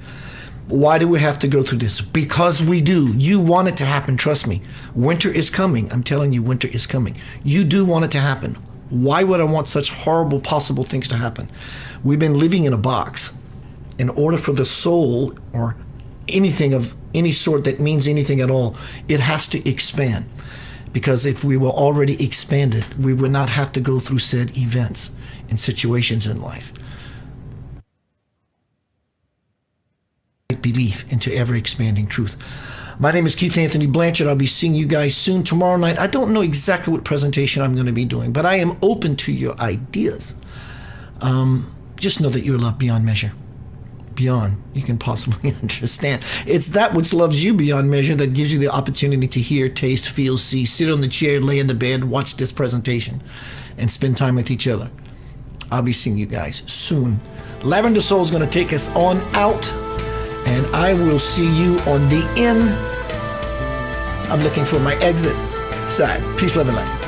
Why do we have to go through this? Because we do. You want it to happen, trust me. Winter is coming. I'm telling you, winter is coming. You do want it to happen. Why would I want such horrible possible things to happen? We've been living in a box. In order for the soul, or anything of any sort that means anything at all, it has to expand. Because if we were already expanded, we would not have to go through said events and situations in life. Belief into ever-expanding truth. My name is Keith Anthony Blanchard. I'll be seeing you guys soon tomorrow night. I don't know exactly what presentation I'm going to be doing, but I am open to your ideas. Just know that you're loved beyond measure. Beyond you can possibly understand. It's that which loves you beyond measure that gives you the opportunity to hear, taste, feel, see, sit on the chair, lay in the bed, watch this presentation, and spend time with each other. I'll be seeing you guys soon. Lavender Soul is going to take us on out, and I will see you on the in. I'm looking for my exit side. Peace, love, and light.